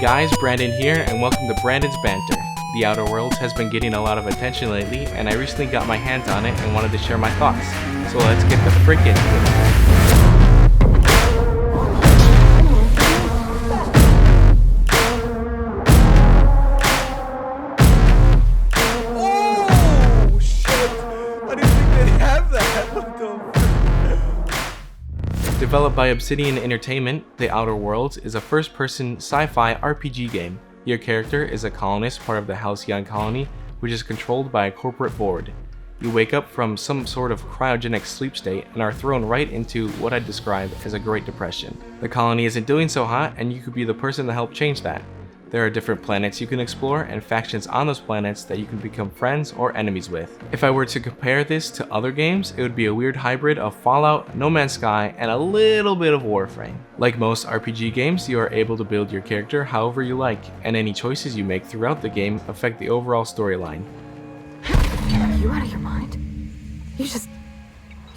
guys, Brandon here, and welcome to Brandon's Banter. The Outer Worlds has been getting a lot of attention lately, and I recently got my hands on it and wanted to share my thoughts. So let's get the frick into it. Oh shit! I didn't think they'd have that. What the? Developed by Obsidian Entertainment, The Outer Worlds is a first-person sci-fi RPG game. Your character is a colonist part of the Halcyon colony, which is controlled by a corporate board. You wake up from some sort of cryogenic sleep state and are thrown right into what I'd describe as a Great Depression. The colony isn't doing so hot, and you could be the person to help change that. There are different planets you can explore and factions on those planets that you can become friends or enemies with. If I were to compare this to other games, it would be a weird hybrid of Fallout, No Man's Sky, and a little bit of Warframe. Like most RPG games, you are able to build your character however you like, and any choices you make throughout the game affect the overall storyline. Are you out of your mind? You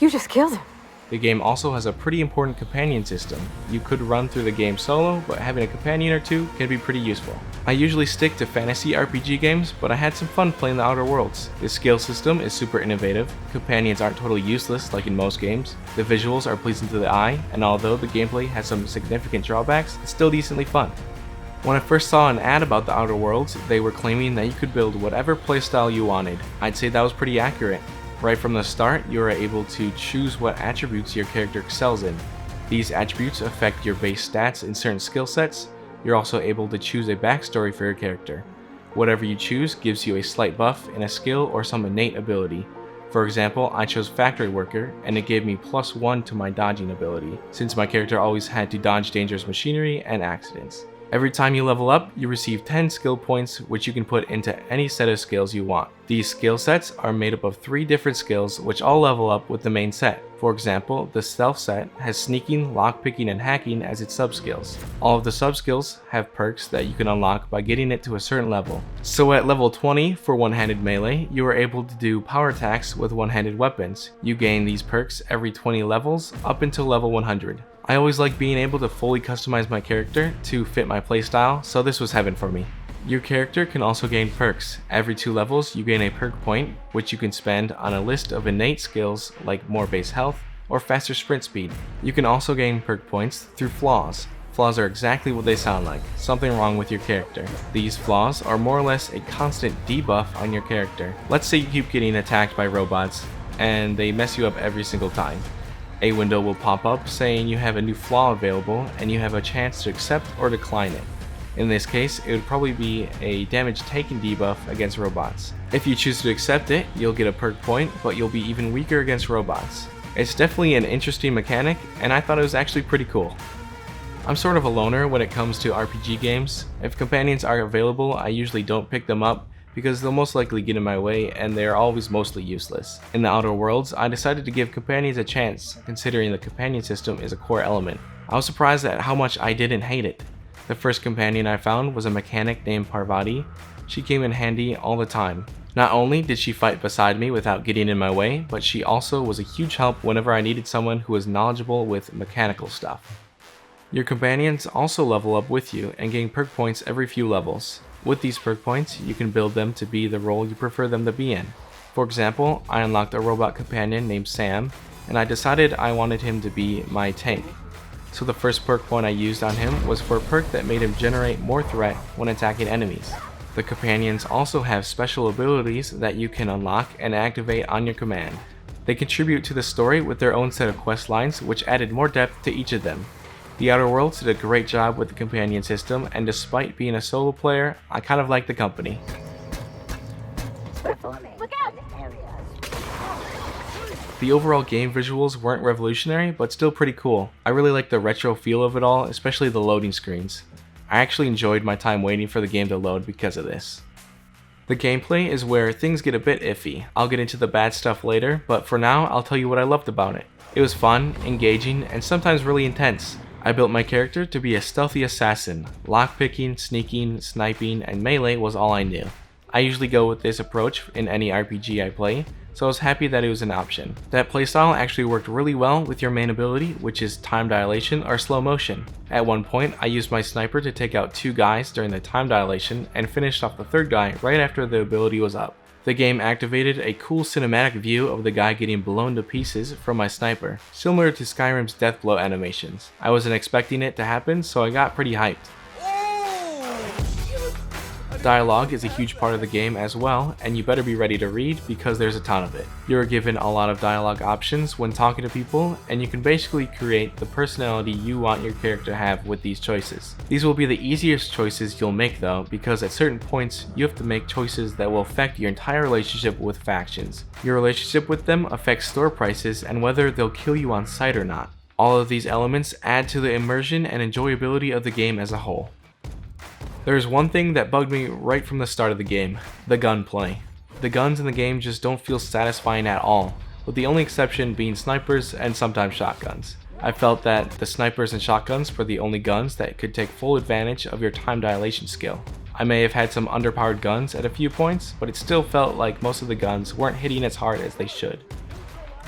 just killed him. The game also has a pretty important companion system. You could run through the game solo, but having a companion or two can be pretty useful. I usually stick to fantasy RPG games, but I had some fun playing The Outer Worlds. The skill system is super innovative, companions aren't totally useless like in most games, the visuals are pleasing to the eye, and although the gameplay has some significant drawbacks, it's still decently fun. When I first saw an ad about The Outer Worlds, they were claiming that you could build whatever playstyle you wanted. I'd say that was pretty accurate. Right from the start, you are able to choose what attributes your character excels in. These attributes affect your base stats in certain skill sets. You're also able to choose a backstory for your character. Whatever you choose gives you a slight buff in a skill or some innate ability. For example, I chose Factory Worker, and it gave me +1 to my dodging ability, since my character always had to dodge dangerous machinery and accidents. Every time you level up, you receive 10 skill points, which you can put into any set of skills you want. These skill sets are made up of 3 different skills, which all level up with the main set. For example, the Stealth set has Sneaking, Lockpicking, and Hacking as its sub-skills. All of the sub-skills have perks that you can unlock by getting it to a certain level. So at level 20 for one-handed melee, you are able to do power attacks with one-handed weapons. You gain these perks every 20 levels up until level 100. I always like being able to fully customize my character to fit my playstyle, so this was heaven for me. Your character can also gain perks. Every 2 levels, you gain a perk point, which you can spend on a list of innate skills like more base health or faster sprint speed. You can also gain perk points through flaws. Flaws are exactly what they sound like, something wrong with your character. These flaws are more or less a constant debuff on your character. Let's say you keep getting attacked by robots, and they mess you up every single time. A window will pop up saying you have a new flaw available and you have a chance to accept or decline it. In this case, it would probably be a damage taken debuff against robots. If you choose to accept it, you'll get a perk point, but you'll be even weaker against robots. It's definitely an interesting mechanic, and I thought it was actually pretty cool. I'm sort of a loner when it comes to RPG games. If companions are available, I usually don't pick them up, because they'll most likely get in my way and they're always mostly useless. In The Outer Worlds, I decided to give companions a chance, considering the companion system is a core element. I was surprised at how much I didn't hate it. The first companion I found was a mechanic named Parvati. She came in handy all the time. Not only did she fight beside me without getting in my way, but she also was a huge help whenever I needed someone who was knowledgeable with mechanical stuff. Your companions also level up with you and gain perk points every few levels. With these perk points, you can build them to be the role you prefer them to be in. For example, I unlocked a robot companion named Sam, and I decided I wanted him to be my tank. So the first perk point I used on him was for a perk that made him generate more threat when attacking enemies. The companions also have special abilities that you can unlock and activate on your command. They contribute to the story with their own set of quest lines, which added more depth to each of them. The Outer Worlds did a great job with the companion system, and despite being a solo player, I kind of like the company. Look out! The overall game visuals weren't revolutionary, but still pretty cool. I really like the retro feel of it all, especially the loading screens. I actually enjoyed my time waiting for the game to load because of this. The gameplay is where things get a bit iffy. I'll get into the bad stuff later, but for now, I'll tell you what I loved about it. It was fun, engaging, and sometimes really intense. I built my character to be a stealthy assassin. Lockpicking, sneaking, sniping, and melee was all I knew. I usually go with this approach in any RPG I play, so I was happy that it was an option. That playstyle actually worked really well with your main ability, which is time dilation or slow motion. At one point, I used my sniper to take out 2 guys during the time dilation and finished off the 3rd guy right after the ability was up. The game activated a cool cinematic view of the guy getting blown to pieces from my sniper, similar to Skyrim's deathblow animations. I wasn't expecting it to happen, so I got pretty hyped. Dialogue is a huge part of the game as well, and you better be ready to read because there's a ton of it. You are given a lot of dialogue options when talking to people, and you can basically create the personality you want your character to have with these choices. These will be the easiest choices you'll make though, because at certain points you have to make choices that will affect your entire relationship with factions. Your relationship with them affects store prices and whether they'll kill you on sight or not. All of these elements add to the immersion and enjoyability of the game as a whole. There's one thing that bugged me right from the start of the game: the gunplay. The guns in the game just don't feel satisfying at all, with the only exception being snipers and sometimes shotguns. I felt that the snipers and shotguns were the only guns that could take full advantage of your time dilation skill. I may have had some underpowered guns at a few points, but it still felt like most of the guns weren't hitting as hard as they should.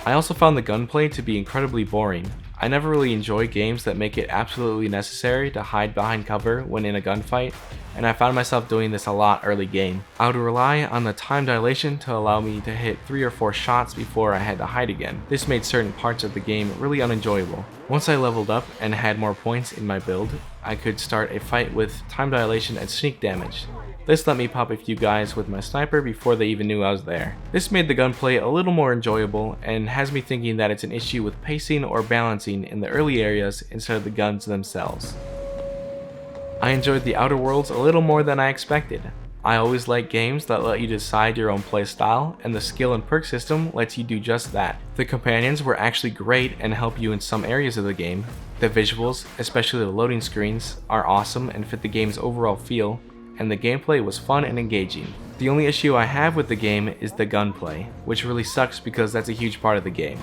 I also found the gunplay to be incredibly boring. I never really enjoy games that make it absolutely necessary to hide behind cover when in a gunfight, and I found myself doing this a lot early game. I would rely on the time dilation to allow me to hit 3 or 4 shots before I had to hide again. This made certain parts of the game really unenjoyable. Once I leveled up and had more points in my build, I could start a fight with time dilation and sneak damage. This let me pop a few guys with my sniper before they even knew I was there. This made the gunplay a little more enjoyable and has me thinking that it's an issue with pacing or balancing in the early areas instead of the guns themselves. I enjoyed the Outer Worlds a little more than I expected. I always like games that let you decide your own play style, and the skill and perk system lets you do just that. The companions were actually great and help you in some areas of the game. The visuals, especially the loading screens, are awesome and fit the game's overall feel, and the gameplay was fun and engaging. The only issue I have with the game is the gunplay, which really sucks because that's a huge part of the game,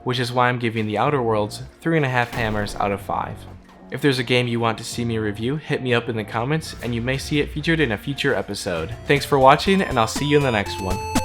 which is why I'm giving the Outer Worlds 3.5 hammers out of 5. If there's a game you want to see me review, hit me up in the comments and you may see it featured in a future episode. Thanks for watching, and I'll see you in the next one.